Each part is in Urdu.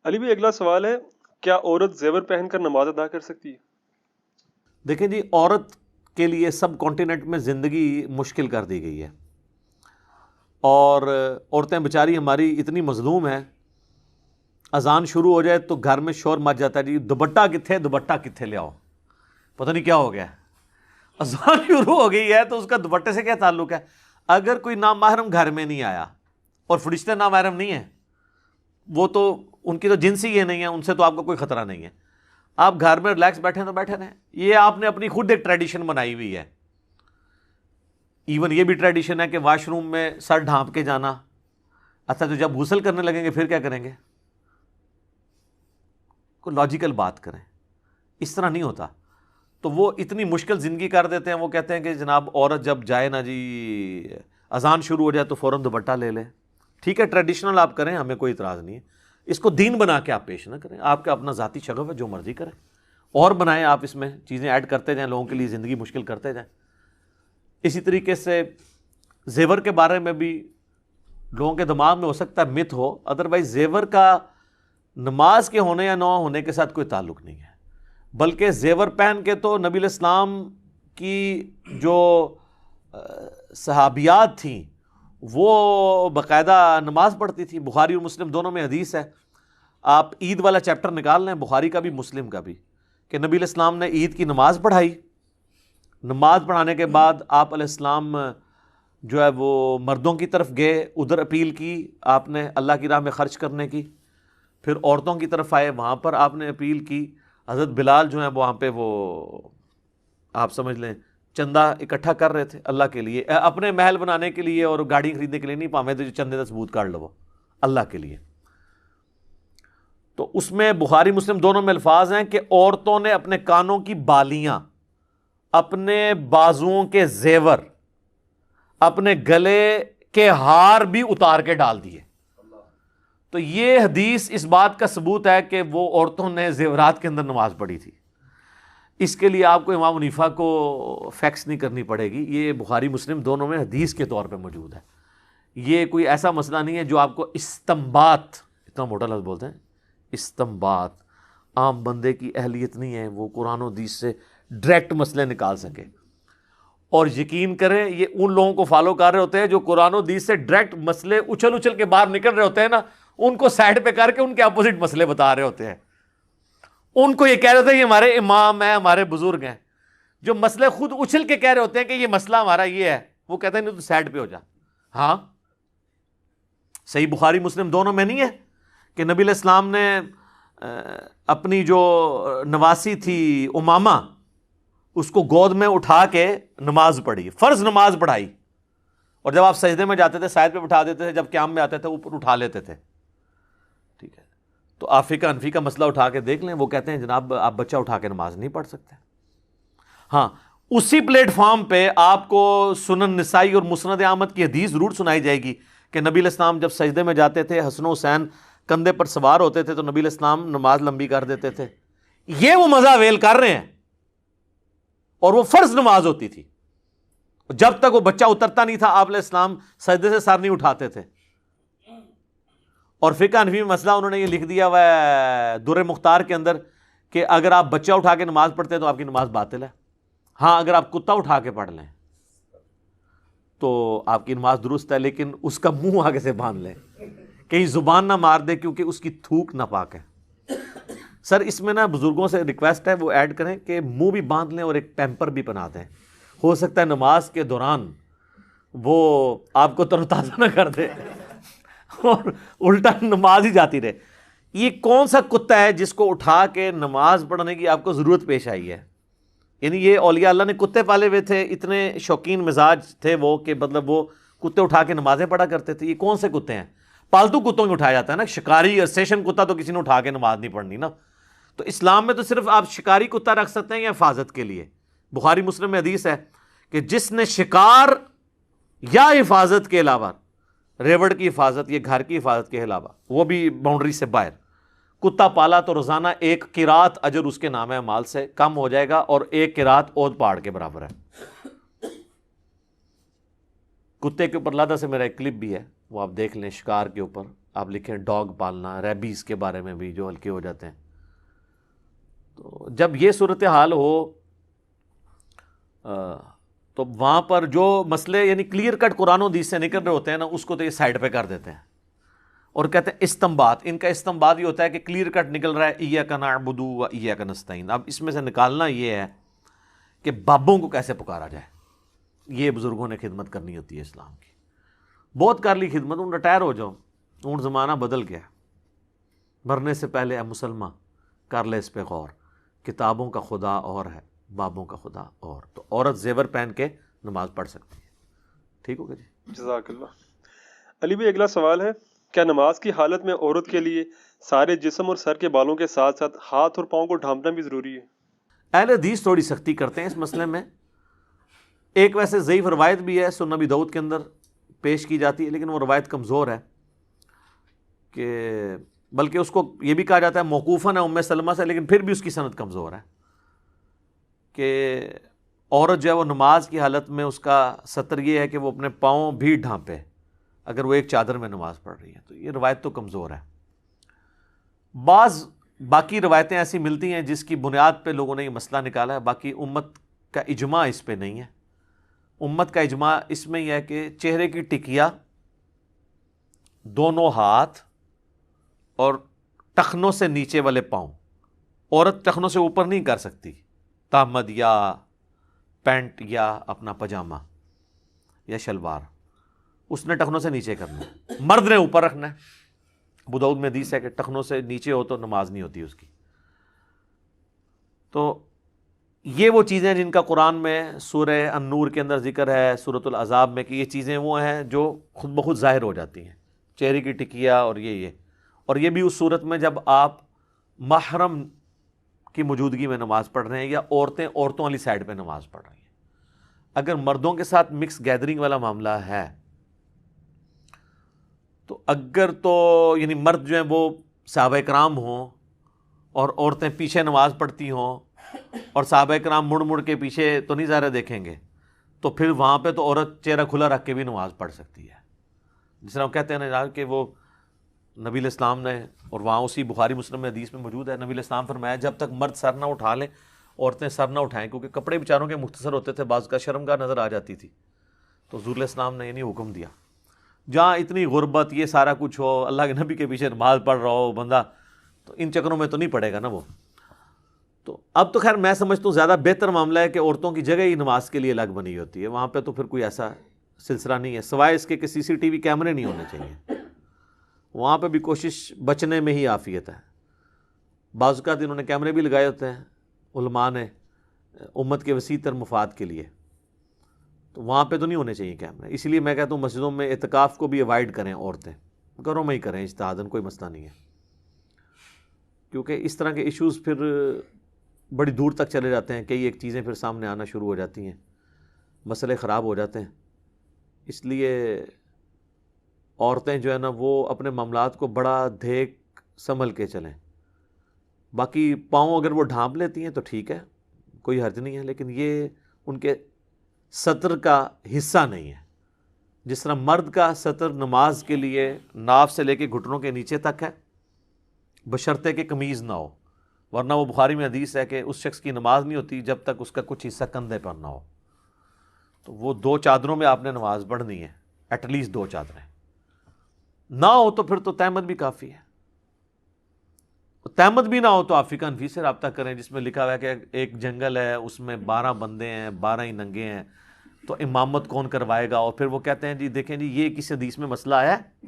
علی بھی اگلا سوال ہے، کیا عورت زیور پہن کر نماز ادا کر سکتی ہے؟ دیکھیں جی، عورت کے لیے سب کانٹیننٹ میں زندگی مشکل کر دی گئی ہے، اور عورتیں بیچاری ہماری اتنی مظلوم ہیں، اذان شروع ہو جائے تو گھر میں شور مچ جاتا ہے، جی دوپٹہ کتھے، دوپٹہ کتھے لے آؤ، پتہ نہیں کیا ہو گیا ہے۔ اذان شروع ہو گئی ہے تو اس کا دوپٹے سے کیا تعلق ہے؟ اگر کوئی نامحرم گھر میں نہیں آیا، اور فرشتے نامحرم نہیں ہیں، وہ تو ان کی تو جنسی یہ نہیں ہے، ان سے تو آپ کو کوئی خطرہ نہیں ہے، آپ گھر میں ریلیکس بیٹھے تو بیٹھے رہیں۔ یہ آپ نے اپنی خود ایک ٹریڈیشن بنائی ہوئی ہے۔ ایون یہ بھی ٹریڈیشن ہے کہ واش روم میں سر ڈھانپ کے جانا۔ اچھا، تو جب غسل کرنے لگیں گے پھر کیا کریں گے؟ کوئی لاجیکل بات کریں، اس طرح نہیں ہوتا۔ تو وہ اتنی مشکل زندگی کر دیتے ہیں، وہ کہتے ہیں کہ جناب عورت جب جائے نا جی، اذان شروع ہو جائے تو فوراً دوپٹہ لے لے۔ ٹھیک ہے، ٹریڈیشنل آپ کریں، ہمیں کوئی اعتراض نہیں ہے، اس کو دین بنا کے آپ پیش نہ کریں۔ آپ کا اپنا ذاتی شغف ہے، جو مرضی کریں اور بنائیں، آپ اس میں چیزیں ایڈ کرتے جائیں، لوگوں کے لیے زندگی مشکل کرتے جائیں۔ اسی طریقے سے زیور کے بارے میں بھی لوگوں کے دماغ میں ہو سکتا ہے مت ہو، ادروائز زیور کا نماز کے ہونے یا نہ ہونے کے ساتھ کوئی تعلق نہیں ہے، بلکہ زیور پہن کے تو نبی علیہ السلام کی جو صحابیات تھیں وہ باقاعدہ نماز پڑھتی تھی۔ بخاری اور مسلم دونوں میں حدیث ہے، آپ عید والا چیپٹر نکال لیں، بخاری کا بھی مسلم کا بھی، کہ نبی علیہ السلام نے عید کی نماز پڑھائی، نماز پڑھانے کے بعد آپ علیہ السلام جو ہے وہ مردوں کی طرف گئے، ادھر اپیل کی آپ نے اللہ کی راہ میں خرچ کرنے کی، پھر عورتوں کی طرف آئے، وہاں پر آپ نے اپیل کی۔ حضرت بلال جو ہیں وہاں پہ وہ آپ سمجھ لیں چندہ اکٹھا کر رہے تھے اللہ کے لیے، اپنے محل بنانے کے لیے اور گاڑی خریدنے کے لیے نہیں، پامے تو چندے کا ثبوت کر لو اللہ کے لیے۔ تو اس میں بخاری مسلم دونوں میں الفاظ ہیں کہ عورتوں نے اپنے کانوں کی بالیاں، اپنے بازوؤں کے زیور، اپنے گلے کے ہار بھی اتار کے ڈال دیے۔ تو یہ حدیث اس بات کا ثبوت ہے کہ وہ عورتوں نے زیورات کے اندر نماز پڑھی تھی۔ اس کے لیے آپ کو امام حنیفہ کو فیکس نہیں کرنی پڑے گی، یہ بخاری مسلم دونوں میں حدیث کے طور پہ موجود ہے۔ یہ کوئی ایسا مسئلہ نہیں ہے جو آپ کو استنباط، اتنا موٹا لفظ بولتے ہیں استنباط، عام بندے کی اہلیت نہیں ہے وہ قرآن و حدیث سے ڈائریکٹ مسئلے نکال سکے۔ اور یقین کریں یہ ان لوگوں کو فالو کر رہے ہوتے ہیں جو قرآن و حدیث سے ڈائریکٹ مسئلے اچھل اچھل کے باہر نکل رہے ہوتے ہیں نا، ان کو سائڈ پہ کر کے ان کے اپوزٹ مسئلے بتا رہے ہوتے ہیں۔ ان کو یہ کہہ رہے ہوتے ہیں یہ ہمارے امام ہیں، ہمارے بزرگ ہیں، جو مسئلے خود اچھل کے کہہ رہے ہوتے ہیں کہ یہ مسئلہ ہمارا یہ ہے، وہ کہتے ہیں نہیں تو سائڈ پہ ہو جا۔ ہاں صحیح بخاری مسلم دونوں میں نہیں ہے کہ نبی علیہ السلام نے اپنی جو نواسی تھی امامہ، اس کو گود میں اٹھا کے نماز پڑھی، فرض نماز پڑھائی، اور جب آپ سجدے میں جاتے تھے سائد پہ بٹھا دیتے تھے، جب قیام میں آتے تھے اوپر اٹھا لیتے تھے۔ ٹھیک ہے، تو آپ فقہ حنفی کا مسئلہ اٹھا کے دیکھ لیں، وہ کہتے ہیں جناب آپ بچہ اٹھا کے نماز نہیں پڑھ سکتے۔ ہاں اسی پلیٹ فارم پہ آپ کو سنن نسائی اور مسند احمد کی حدیث ضرور سنائی جائے گی کہ نبی علیہ السلام جب سجدے میں جاتے تھے، حسن و حسین کندھے پر سوار ہوتے تھے تو نبی علیہ السلام نماز لمبی کر دیتے تھے۔ یہ وہ مزہ ویل کر رہے ہیں، اور وہ فرض نماز ہوتی تھی، جب تک وہ بچہ اترتا نہیں تھا آپ علیہ السلام سجدے سے سر نہیں اٹھاتے تھے۔ اور فقہ حنفی میں مسئلہ انہوں نے یہ لکھ دیا ہوا ہے در مختار کے اندر کہ اگر آپ بچہ اٹھا کے نماز پڑھتے ہیں تو آپ کی نماز باطل ہے۔ ہاں اگر آپ کتا اٹھا کے پڑھ لیں تو آپ کی نماز درست ہے، لیکن اس کا منہ آگے سے باندھ لیں، کہیں زبان نہ مار دے، کیونکہ اس کی تھوک ناپاک ہے۔ سر اس میں نا بزرگوں سے ریکویسٹ ہے وہ ایڈ کریں کہ منہ بھی باندھ لیں اور ایک پیمپر بھی پہنا دیں، ہو سکتا ہے نماز کے دوران وہ آپ کو تر و تازہ نہ کر دے اور الٹا نماز ہی جاتی رہے۔ یہ کون سا کتا ہے جس کو اٹھا کے نماز پڑھنے کی آپ کو ضرورت پیش آئی ہے؟ یعنی یہ اولیاء اللہ نے کتے پالے ہوئے تھے، اتنے شوقین مزاج تھے وہ کہ مطلب وہ کتے اٹھا کے نمازیں پڑھا کرتے تھے۔ یہ کون سے کتے ہیں؟ پالتو کتوں کو اٹھایا جاتا ہے نا، شکاری اور اسٹیشن کتا تو کسی نے اٹھا کے نماز نہیں پڑھنی نا۔ تو اسلام میں تو صرف آپ شکاری کتا رکھ سکتے ہیں یا حفاظت کے لیے۔ بخاری مسلم میں حدیث ہے کہ جس نے شکار یا حفاظت کے علاوہ، ریوڑ کی حفاظت یا گھر کی حفاظت کے علاوہ، وہ بھی باؤنڈری سے باہر کتا پالا تو روزانہ ایک قرات اجر اس کے نام مال سے کم ہو جائے گا، اور ایک قرات اود پہاڑ کے برابر ہے۔ کتے کے اوپر لادہ سے میرا ایک کلپ بھی ہے، وہ آپ دیکھ لیں، شکار کے اوپر آپ لکھیں ڈاگ پالنا، ریبیز کے بارے میں بھی جو ہلکے ہو جاتے ہیں. تو جب یہ صورتحال ہو تو وہاں پر جو مسئلے یعنی کلیئر کٹ قرآن و حدیث سے نکل رہے ہوتے ہیں نا، اس کو تو یہ سائڈ پہ کر دیتے ہیں اور کہتے ہیں استنباط. ان کا استنباط یہ ہوتا ہے کہ کلیئر کٹ نکل رہا ہے ایاک نعبد و ایاک نستعین. اب اس میں سے نکالنا یہ ہے کہ بابوں کو کیسے پکارا جائے. یہ بزرگوں نے خدمت کرنی ہوتی ہے اسلام کی. بہت کر لی خدمت، ان ریٹائر ہو جاؤ، ان زمانہ بدل گیا. مرنے سے پہلے اے مسلمہ کر لے اس پہ غور، کتابوں کا خدا اور ہے، بابوں کا خدا اور. تو عورت زیور پہن کے نماز پڑھ سکتی ہے. ٹھیک ہوگا جی. جزاک اللہ. علی بھائی اگلا سوال ہے، کیا نماز کی حالت میں عورت کے لیے سارے جسم اور سر کے بالوں کے ساتھ ساتھ ہاتھ اور پاؤں کو ڈھانپنا بھی ضروری ہے؟ اہل حدیث تھوڑی سختی کرتے ہیں اس مسئلے میں. ایک ویسے ضعیف روایت بھی ہے سنن ابی داؤد کے اندر پیش کی جاتی ہے، لیکن وہ روایت کمزور ہے، کہ بلکہ اس کو یہ بھی کہا جاتا ہے موقوفاً ہے ام سلمہ سے، لیکن پھر بھی اس کی سند کمزور ہے کہ عورت جو ہے وہ نماز کی حالت میں اس کا سطر یہ ہے کہ وہ اپنے پاؤں بھی ڈھانپے اگر وہ ایک چادر میں نماز پڑھ رہی ہے. تو یہ روایت تو کمزور ہے. بعض باقی روایتیں ایسی ملتی ہیں جس کی بنیاد پہ لوگوں نے یہ مسئلہ نکالا ہے. باقی امت کا اجماع اس پہ نہیں ہے. امت کا اجماع اس میں یہ ہے کہ چہرے کی ٹکیا، دونوں ہاتھ اور ٹخنوں سے نیچے والے پاؤں. عورت ٹخنوں سے اوپر نہیں کر سکتی، تہمد یا پینٹ یا اپنا پجامہ یا شلوار، اس نے ٹخنوں سے نیچے کرنا ہے. مرد نے اوپر رکھنا ہے. ابو داؤد میں حدیث ہے کہ ٹخنوں سے نیچے ہو تو نماز نہیں ہوتی اس کی. تو یہ وہ چیزیں جن کا قرآن میں سورہ النور کے اندر ذکر ہے، سورۃ العذاب میں، کہ یہ چیزیں وہ ہیں جو خود بخود ظاہر ہو جاتی ہیں، چہرے کی ٹکیا اور یہ اور یہ بھی اس صورت میں جب آپ محرم کی موجودگی میں نماز پڑھ رہے ہیں یا عورتیں عورتوں والی سائڈ پہ نماز پڑھ رہی ہیں. اگر مردوں کے ساتھ مکس گیدرنگ والا معاملہ ہے تو اگر تو یعنی مرد جو ہیں وہ صحابہ کرام ہوں اور عورتیں پیچھے نماز پڑھتی ہوں اور صحابہ کرام مڑ مڑ کے پیچھے تو نہیں ظاہر دیکھیں گے، تو پھر وہاں پہ تو عورت چہرہ کھلا رکھ کے بھی نماز پڑھ سکتی ہے. جس طرح ہم کہتے ہیں نا کہ وہ نبی علیہ السلام نے، اور وہاں اسی بخاری مسلم میں حدیث میں موجود ہے، نبی علیہ السلام فرمایا جب تک مرد سر نہ اٹھا لیں عورتیں سر نہ اٹھائیں، کیونکہ کپڑے بیچاروں کے مختصر ہوتے تھے، بعض کا شرمگاہ نظر آ جاتی تھی. تو حضور علیہ السلام نے یہ نہیں حکم دیا. جہاں اتنی غربت یہ سارا کچھ ہو، اللہ کے نبی کے پیچھے نماز پڑھ رہا ہو بندہ، تو ان چکروں میں تو نہیں پڑے گا نا وہ. تو اب تو خیر میں سمجھتا ہوں زیادہ بہتر معاملہ ہے کہ عورتوں کی جگہ ہی نماز کے لیے الگ بنی ہوتی ہے. وہاں پہ تو پھر کوئی ایسا سلسلہ نہیں ہے، سوائے اس کے کہ سی سی ٹی وی کیمرے نہیں ہونے چاہیے. وہاں پہ بھی کوشش بچنے میں ہی عافیت ہے. بعض اوقات انہوں نے کیمرے بھی لگائے ہوتے ہیں علماء نے امت کے وسیع تر مفاد کے لیے، تو وہاں پہ تو نہیں ہونے چاہیے کیمرے. اسی لیے میں کہتا ہوں مسجدوں میں اعتکاف کو بھی اوائڈ کریں، عورتیں گھروں میں ہی کریں اجتہاداً، کوئی مسئلہ نہیں ہے. کیونکہ اس طرح کے ایشوز پھر بڑی دور تک چلے جاتے ہیں، کئی ایک چیزیں پھر سامنے آنا شروع ہو جاتی ہیں، مسئلے خراب ہو جاتے ہیں. اس لیے عورتیں جو ہے نا وہ اپنے معاملات کو بڑا دیکھ سنبھل کے چلیں. باقی پاؤں اگر وہ ڈھانپ لیتی ہیں تو ٹھیک ہے، کوئی حرج نہیں ہے، لیکن یہ ان کے سطر کا حصہ نہیں ہے. جس طرح مرد کا سطر نماز کے لیے ناف سے لے کے گھٹنوں کے نیچے تک ہے، بشرطے کہ قمیض نہ ہو، ورنہ وہ بخاری میں حدیث ہے کہ اس شخص کی نماز نہیں ہوتی جب تک اس کا کچھ حصہ کندھے پر نہ ہو. تو وہ 2 چادروں میں آپ نے نماز پڑھنی ہے، ایٹ لیسٹ 2 چادریں. نہ ہو تو پھر تو تہمت بھی کافی ہے. تہمت بھی نہ ہو تو آپ فقہ حنفی سے رابطہ کریں، جس میں لکھا ہوا ہے کہ ایک جنگل ہے، اس میں 12 بندے ہیں، 12 ہی ننگے ہیں، تو امامت کون کروائے گا؟ اور پھر وہ کہتے ہیں جی دیکھیں جی یہ کس حدیث میں مسئلہ آیا ہے.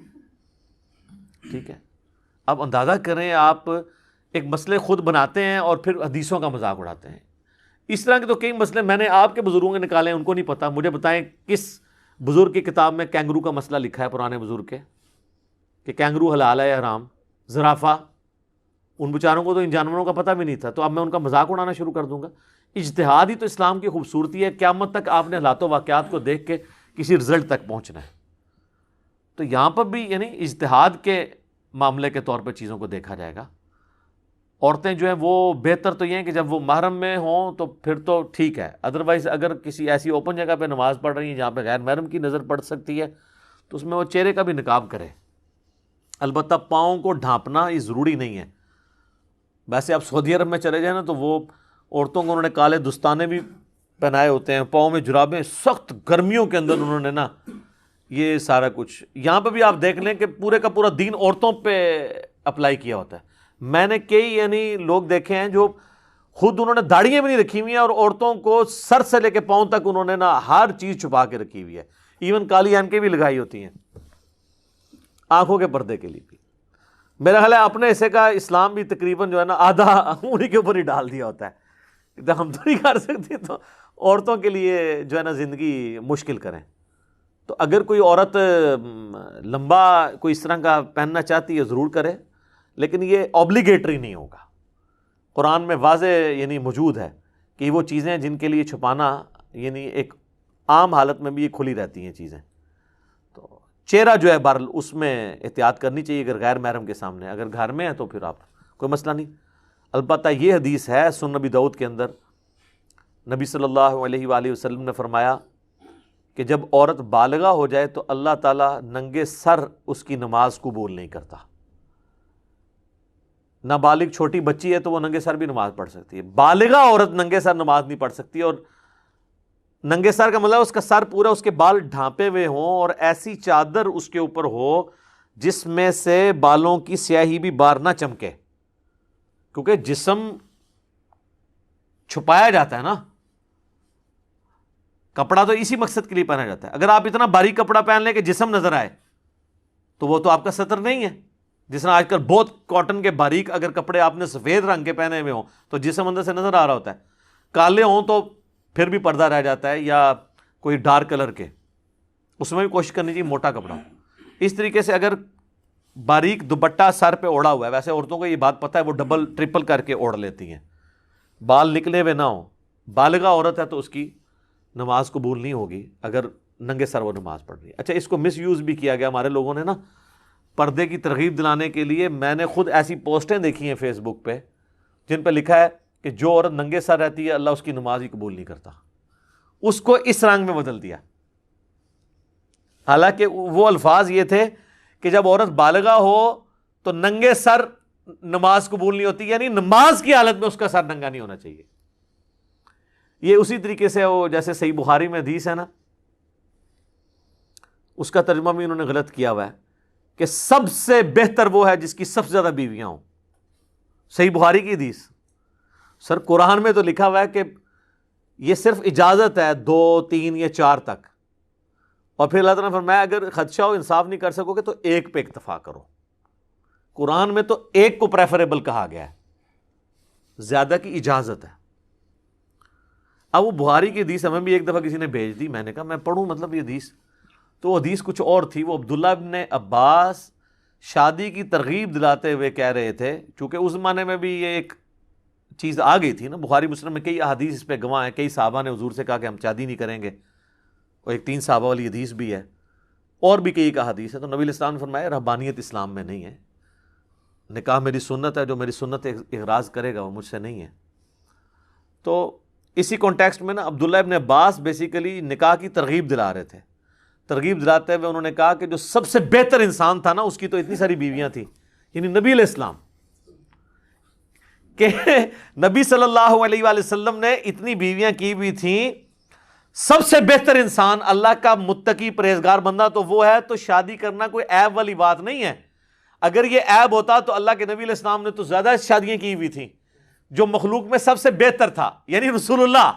ٹھیک ہے، اب اندازہ کریں آپ ایک مسئلے خود بناتے ہیں اور پھر حدیثوں کا مذاق اڑاتے ہیں. اس طرح کے تو کئی مسئلے میں نے آپ کے بزرگوں کے نکالے ہیں، ان کو نہیں پتہ. مجھے بتائیں کس بزرگ کی کتاب میں کینگرو کا مسئلہ لکھا ہے، پرانے بزرگ کے، کہ کینگرو حلال ہے یا حرام؟ زرافہ، ان بیچاروں کو تو ان جانوروں کا پتہ بھی نہیں تھا، تو اب میں ان کا مذاق اڑانا شروع کر دوں گا؟ اجتہاد ہی تو اسلام کی خوبصورتی ہے. قیامت تک آپ نے حالات و واقعات کو دیکھ کے کسی رزلٹ تک پہنچنا ہے. تو یہاں پر بھی یعنی اجتہاد کے معاملے کے طور پہ چیزوں کو دیکھا جائے گا. عورتیں جو ہیں وہ بہتر تو یہ ہیں کہ جب وہ محرم میں ہوں تو پھر تو ٹھیک ہے، ادروائز اگر کسی ایسی اوپن جگہ پہ نماز پڑھ رہی ہیں جہاں پہ غیر محرم کی نظر پڑ سکتی ہے تو اس میں وہ چہرے کا بھی نقاب کرے. البتہ پاؤں کو ڈھانپنا یہ ضروری نہیں ہے. ویسے آپ سعودی عرب میں چلے جائیں نا تو وہ عورتوں کو انہوں نے کالے دستانے بھی پہنائے ہوتے ہیں, پاؤں میں جرابیں, سخت گرمیوں کے اندر انہوں نے نا یہ سارا کچھ. یہاں پہ بھی آپ دیکھ لیں کہ پورے کا پورا دین عورتوں پہ اپلائی کیا ہوتا ہے. میں نے کئی یعنی لوگ دیکھے ہیں جو خود انہوں نے داڑھیاں بھی نہیں رکھی ہوئی ہیں اور عورتوں کو سر سے لے کے پاؤں تک انہوں نے نا ہر چیز چھپا کے رکھی ہوئی ہے, ایون کالی اینکیں بھی لگائی ہوتی ہیں آنکھوں کے پردے کے لیے بھی. میرا خیال ہے اپنے حصے کا اسلام بھی تقریباً جو ہے نا آدھا انہی کے اوپر ہی ڈال دیا ہوتا ہے. ہم تو نہیں کر سکتے تو عورتوں کے لیے جو ہے نا زندگی مشکل کریں. تو اگر کوئی عورت لمبا کوئی اس طرح کا پہننا چاہتی ہے ضرور کرے, لیکن یہ اوبلیگیٹری نہیں ہوگا. قرآن میں واضح یعنی موجود ہے کہ وہ چیزیں جن کے لیے چھپانا یعنی ایک عام حالت میں بھی یہ کھلی رہتی ہیں چیزیں. تو چہرہ جو ہے بہرحال اس میں احتیاط کرنی چاہیے اگر غیر محرم کے سامنے. اگر گھر میں ہے تو پھر آپ کوئی مسئلہ نہیں. البتہ یہ حدیث ہے سنن نبی داؤد کے اندر, نبی صلی اللہ علیہ وآلہ وسلم نے فرمایا کہ جب عورت بالغہ ہو جائے تو اللہ تعالیٰ ننگے سر اس کی نماز قبول نہیں کرتا. نابالغ چھوٹی بچی ہے تو وہ ننگے سر بھی نماز پڑھ سکتی ہے, بالغہ عورت ننگے سر نماز نہیں پڑھ سکتی. اور ننگے سر کا مطلب اس کا سر پورا, اس کے بال ڈھانپے ہوئے ہوں اور ایسی چادر اس کے اوپر ہو جس میں سے بالوں کی سیاہی بھی باہر نہ چمکے, کیونکہ جسم چھپایا جاتا ہے نا, کپڑا تو اسی مقصد کے لیے پہنا جاتا ہے. اگر آپ اتنا باریک کپڑا پہن لیں کہ جسم نظر آئے تو وہ تو آپ کا ستر نہیں ہے. جس طرح آج کل بہت کاٹن کے باریک اگر کپڑے آپ نے سفید رنگ کے پہنے ہوئے ہوں تو جسم اندر سے نظر آ رہا ہوتا ہے, کالے ہوں تو پھر بھی پردہ رہ جاتا ہے, یا کوئی ڈارک کلر کے اس میں بھی کوشش کرنی چاہیے موٹا کپڑا. اس طریقے سے اگر باریک دوپٹہ سر پہ اوڑھا ہوا ہے, ویسے عورتوں کو یہ بات پتہ ہے وہ ڈبل ٹرپل کر کے اوڑھ لیتی ہیں, بال نکلے ہوئے نہ ہوں. بالغہ عورت ہے تو اس کی نماز قبول نہیں ہوگی اگر ننگے سر وہ نماز پڑھ رہی ہے. اچھا, اس کو مس یوز بھی کیا گیا ہمارے لوگوں نے نا پردے کی ترغیب دلانے کے لیے. میں نے خود ایسی پوسٹیں دیکھی ہیں فیس بک پہ جن پہ لکھا ہے کہ جو عورت ننگے سر رہتی ہے اللہ اس کی نماز ہی قبول نہیں کرتا. اس کو اس رنگ میں بدل دیا, حالانکہ وہ الفاظ یہ تھے کہ جب عورت بالغہ ہو تو ننگے سر نماز قبول نہیں ہوتی, یعنی نماز کی حالت میں اس کا سر ننگا نہیں ہونا چاہیے. یہ اسی طریقے سے وہ جیسے صحیح بخاری میں حدیث ہے نا, اس کا ترجمہ بھی انہوں نے غلط کیا ہوا ہے کہ سب سے بہتر وہ ہے جس کی سب سے زیادہ بیویاں ہوں. صحیح بخاری کی حدیث. سر قرآن میں تو لکھا ہوا ہے کہ یہ صرف اجازت ہے 2 3 یا 4 تک, اور پھر اللہ تعالیٰ نے فرمایا اگر خدشہ ہو انصاف نہیں کر سکو گے تو 1 پہ اکتفا کرو. قرآن میں تو 1 کو پریفریبل کہا گیا ہے, زیادہ کی اجازت ہے. اب وہ بخاری کی حدیث ہمیں بھی ایک دفعہ کسی نے بھیج دی, میں نے کہا میں پڑھوں مطلب یہ حدیث, تو وہ حدیث کچھ اور تھی. وہ عبداللہ ابن عباس شادی کی ترغیب دلاتے ہوئے کہہ رہے تھے, چونکہ اس زمانے میں بھی یہ ایک چیز آ گئی تھی نا, بخاری مسلم میں کئی احادیث اس پہ گواہ ہیں. کئی صحابہ نے حضور سے کہا کہ ہم شادی نہیں کریں گے, اور ایک 3 صحابہ والی حدیث بھی ہے, اور بھی کئی احادیث ہے. تو نبی علیہ السلام نے فرمایا رہبانیت اسلام میں نہیں ہے, نکاح میری سنت ہے, جو میری سنت اغراض کرے گا وہ مجھ سے نہیں ہے. تو اسی کانٹیکسٹ میں نا عبداللہ ابن عباس بیسیکلی نکاح کی ترغیب دلا رہے تھے. ترغیب دلاتے ہوئے انہوں نے کہا کہ جو سب سے بہتر انسان تھا نا اس کی تو اتنی ساری بیویاں تھیں, یعنی نبی علیہ السلام, کہ نبی صلی اللہ علیہ وآلہ وسلم نے اتنی بیویاں کی ہوئی تھیں. سب سے بہتر انسان اللہ کا متقی پرہیزگار بندہ تو وہ ہے, تو شادی کرنا کوئی عیب والی بات نہیں ہے. اگر یہ عیب ہوتا تو اللہ کے نبی علیہ السلام نے تو زیادہ شادیاں کی ہوئی تھیں. جو مخلوق میں سب سے بہتر تھا یعنی رسول اللہ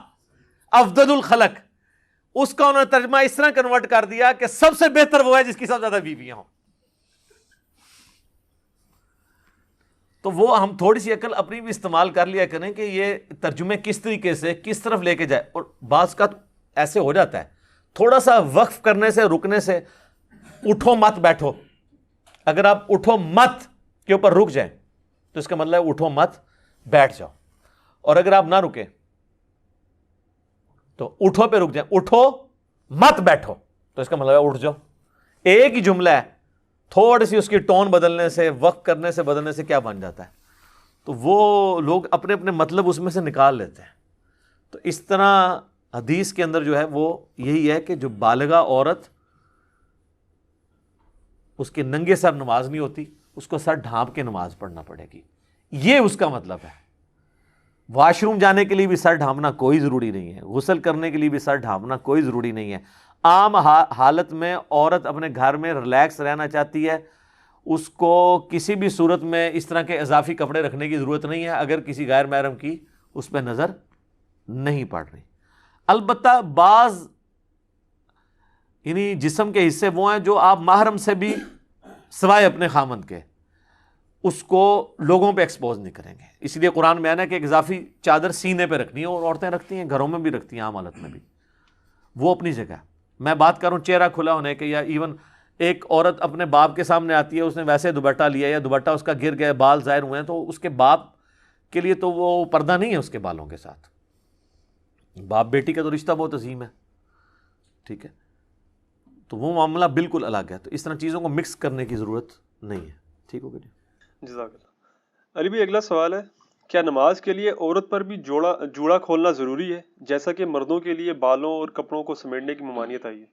افضل الخلق, اس کا انہوں نے ترجمہ اس طرح کنورٹ کر دیا کہ سب سے بہتر وہ ہے جس کی سب سے زیادہ بیویاں ہوں. تو وہ ہم تھوڑی سی عقل اپنی بھی استعمال کر لیا کریں کہ یہ ترجمے کس طریقے سے کس طرف لے کے جائے. اور بعض کا ایسے ہو جاتا ہے تھوڑا سا وقف کرنے سے رکنے سے, اٹھو مت بیٹھو, اگر آپ اٹھو مت کے اوپر رک جائیں تو اس کا مطلب ہے اٹھو مت بیٹھ جاؤ, اور اگر آپ نہ رکیں تو اٹھو پہ رک جائیں, اٹھو مت بیٹھو تو اس کا مطلب ہے اٹھ جاؤ. ایک ہی جملہ ہے, تھوڑی سی اس کی ٹون بدلنے سے, وقت کرنے سے, بدلنے سے کیا بن جاتا ہے. تو وہ لوگ اپنے اپنے مطلب اس میں سے نکال لیتے ہیں. تو اس طرح حدیث کے اندر جو ہے وہ یہی ہے کہ جو بالغہ عورت اس کے ننگے سر نماز نہیں ہوتی، اس کو سر ڈھانپ کے نماز پڑھنا پڑے گی. یہ اس کا مطلب ہے. واش روم جانے کے لیے بھی سر ڈھانپنا کوئی ضروری نہیں ہے، غسل کرنے کے لیے بھی سر ڈھانپنا کوئی ضروری نہیں ہے. عام حالت میں عورت اپنے گھر میں ریلیکس رہنا چاہتی ہے، اس کو کسی بھی صورت میں اس طرح کے اضافی کپڑے رکھنے کی ضرورت نہیں ہے اگر کسی غیر محرم کی اس پہ نظر نہیں پڑ رہی. البتہ بعض یعنی جسم کے حصے وہ ہیں جو آپ محرم سے بھی سوائے اپنے خامند کے اس کو لوگوں پہ ایکسپوز نہیں کریں گے. اس لیے قرآن میں آنا ہے کہ ایک اضافی چادر سینے پہ رکھنی ہے، اور عورتیں رکھتی ہیں، گھروں میں بھی رکھتی ہیں عام حالت میں بھی، وہ اپنی جگہ. میں بات کروں چہرہ کھلا ہونے کے، یا ایون ایک عورت اپنے باپ کے سامنے آتی ہے، اس نے ویسے دوپٹہ لیا یا دوپٹہ اس کا گر گیا، بال ظاہر ہوئے ہیں، تو اس کے باپ کے لیے تو وہ پردہ نہیں ہے اس کے بالوں کے ساتھ. باپ بیٹی کا تو رشتہ بہت عظیم ہے، ٹھیک ہے، تو وہ معاملہ بالکل الگ ہے. تو اس طرح چیزوں کو مکس کرنے کی ضرورت نہیں ہے. ٹھیک ہو گیا جی، جزاک اللہ. علی بھائی اگلا سوال ہے، کیا نماز کے لیے عورت پر بھی جوڑا کھولنا ضروری ہے جیسا کہ مردوں کے لیے بالوں اور کپڑوں کو سمیٹنے کی ممانعت آئی ہے؟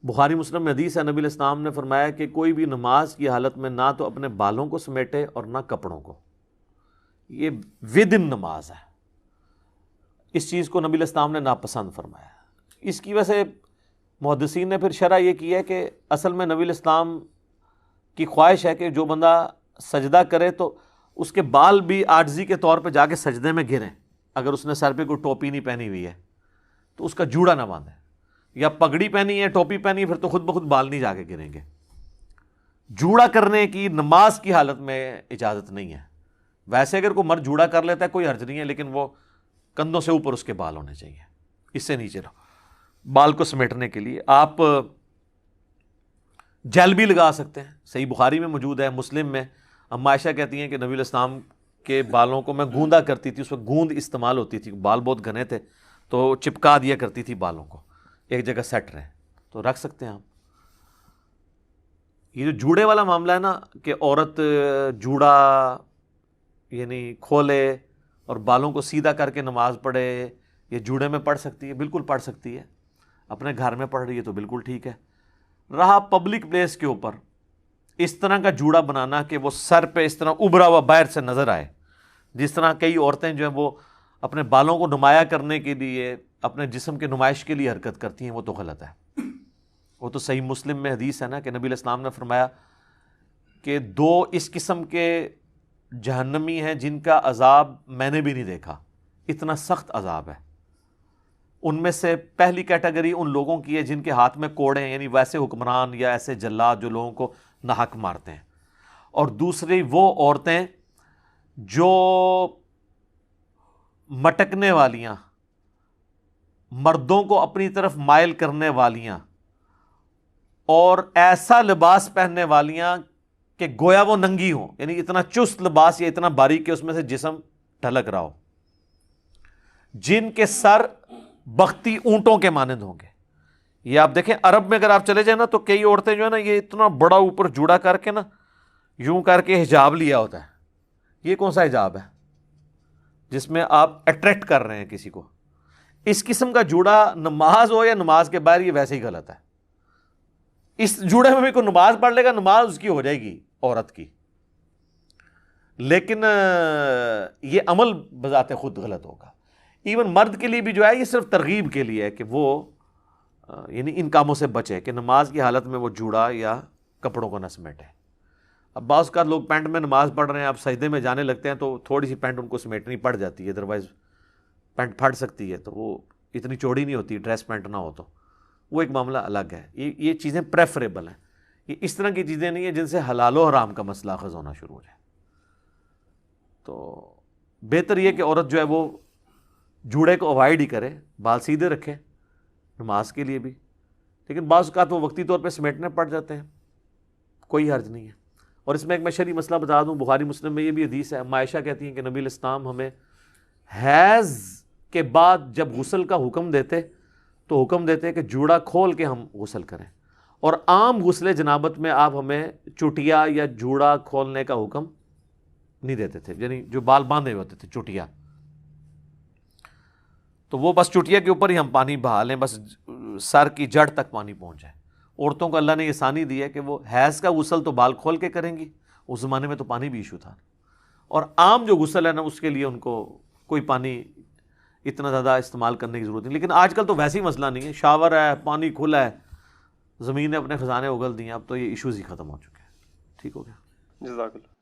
بخاری مسلم میں حدیث ہے، نبی علیہ السلام نے فرمایا کہ کوئی بھی نماز کی حالت میں نہ تو اپنے بالوں کو سمیٹے اور نہ کپڑوں کو. یہ ودن نماز ہے، اس چیز کو نبی علیہ السلام نے ناپسند فرمایا. اس کی وجہ سے محدثین نے پھر شرح یہ کی ہے کہ اصل میں نبی علیہ السلام کی خواہش ہے کہ جو بندہ سجدہ کرے تو اس کے بال بھی عاجزی کے طور پہ جا کے سجدے میں گریں. اگر اس نے سر پہ کوئی ٹوپی نہیں پہنی ہوئی ہے تو اس کا جوڑا نہ باندھے، یا پگڑی پہنی ہے، ٹوپی پہنی ہے، پھر تو خود بخود بال نہیں جا کے گریں گے. جوڑا کرنے کی نماز کی حالت میں اجازت نہیں ہے. ویسے اگر کوئی مرد جوڑا کر لیتا ہے کوئی حرج نہیں ہے، لیکن وہ کندھوں سے اوپر اس کے بال ہونے چاہیے، اس سے نیچے رہو. بال کو سمیٹنے کے لیے آپ جیل بھی لگا سکتے ہیں، صحیح بخاری میں موجود ہے، مسلم میں اما عائشہ کہتی ہیں کہ نبی علیہ السلام کے بالوں کو میں گوندا کرتی تھی، اس وقت گوند استعمال ہوتی تھی، بال بہت گھنے تھے تو چپکا دیا کرتی تھی بالوں کو، ایک جگہ سیٹ رہے. تو رکھ سکتے ہیں آپ. یہ جو جوڑے والا معاملہ ہے نا کہ عورت جوڑا یعنی کھولے اور بالوں کو سیدھا کر کے نماز پڑھے، یہ جوڑے میں پڑھ سکتی ہے، بالکل پڑھ سکتی ہے. اپنے گھر میں پڑھ رہی ہے تو بالکل ٹھیک ہے. رہا پبلک پلیس کے اوپر اس طرح کا جوڑا بنانا کہ وہ سر پہ اس طرح ابھرا ہوا باہر سے نظر آئے، جس طرح کئی عورتیں جو ہیں وہ اپنے بالوں کو نمایاں کرنے کے لیے، اپنے جسم کے نمائش کے لیے حرکت کرتی ہیں، وہ تو غلط ہے. وہ تو صحیح مسلم میں حدیث ہے نا کہ نبی علیہ السلام نے فرمایا کہ 2 اس قسم کے جہنمی ہیں جن کا عذاب میں نے بھی نہیں دیکھا، اتنا سخت عذاب ہے. ان میں سے پہلی کیٹیگری ان لوگوں کی ہے جن کے ہاتھ میں کوڑے ہیں، یعنی ویسے حکمران یا ایسے جلاد جو لوگوں کو ناحق مارتے ہیں. اور دوسری وہ عورتیں جو مٹکنے والیاں، مردوں کو اپنی طرف مائل کرنے والیاں، اور ایسا لباس پہننے والیاں کہ گویا وہ ننگی ہوں، یعنی اتنا چست لباس یا اتنا باریک کہ اس میں سے جسم ڈھلک رہا ہو، جن کے سر بختی اونٹوں کے مانند ہوں گے. یہ آپ دیکھیں عرب میں اگر آپ چلے جائیں نا تو کئی عورتیں جو ہے نا یہ اتنا بڑا اوپر جوڑا کر کے نا یوں کر کے حجاب لیا ہوتا ہے. یہ کون سا حجاب ہے جس میں آپ اٹریکٹ کر رہے ہیں کسی کو؟ اس قسم کا جوڑا نماز ہو یا نماز کے باہر یہ ویسے ہی غلط ہے. اس جوڑے میں بھی کوئی نماز پڑھ لے گا، نماز اس کی ہو جائے گی عورت کی، لیکن یہ عمل بذات خود غلط ہوگا. ایون مرد کے لیے بھی جو ہے یہ صرف ترغیب کے لیے ہے کہ وہ یعنی ان کاموں سے بچے کہ نماز کی حالت میں وہ جوڑا یا کپڑوں کو نہ سمیٹے. اب بعض کا لوگ پینٹ میں نماز پڑھ رہے ہیں، اب سجدے میں جانے لگتے ہیں تو تھوڑی سی پینٹ ان کو سمیٹنی پڑ جاتی ہے، ادروائز پینٹ پھٹ سکتی ہے، تو وہ اتنی چوڑی نہیں ہوتی، ڈریس پینٹ نہ ہو تو وہ ایک معاملہ الگ ہے. یہ چیزیں پریفریبل ہیں. یہ اس طرح کی چیزیں نہیں ہیں جن سے حلال و حرام کا مسئلہ اخذ ہونا شروع ہو جائے. تو بہتر یہ کہ عورت جو ہے وہ جوڑے کو اوائڈ ہی کرے، بال سیدھے رکھے نماز کے لیے بھی، لیکن بعض اوقات وہ وقتی طور پہ سمیٹنے پڑ جاتے ہیں، کوئی حرج نہیں ہے. اور اس میں ایک میں شرعی مسئلہ بتا دوں، بخاری مسلم میں یہ بھی حدیث ہے، اما عائشہ کہتی ہیں کہ نبی علیہ السلام ہمیں حیض کے بعد جب غسل کا حکم دیتے تو حکم دیتے کہ جوڑا کھول کے ہم غسل کریں، اور عام غسل جنابت میں آپ ہمیں چٹیا یا جوڑا کھولنے کا حکم نہیں دیتے تھے، یعنی جو بال باندھے ہوئے ہوتے تھے چٹیا، تو وہ بس چٹیا کے اوپر ہی ہم پانی بہا لیں، بس سر کی جڑ تک پانی پہنچ جائے. عورتوں کو اللہ نے یہ آسانی دی ہے کہ وہ حیض کا غسل تو بال کھول کے کریں گی، اس زمانے میں تو پانی بھی ایشو تھا، اور عام جو غسل ہے نا اس کے لیے ان کو کوئی پانی اتنا زیادہ استعمال کرنے کی ضرورت نہیں. لیکن آج کل تو ویسے ہی مسئلہ نہیں ہے، شاور ہے، پانی کھلا ہے، زمین نے اپنے خزانے اگل دیے، اب تو یہ ایشوز ہی ختم ہو چکے ہیں. ٹھیک ہو گیا. جزاک اللہ.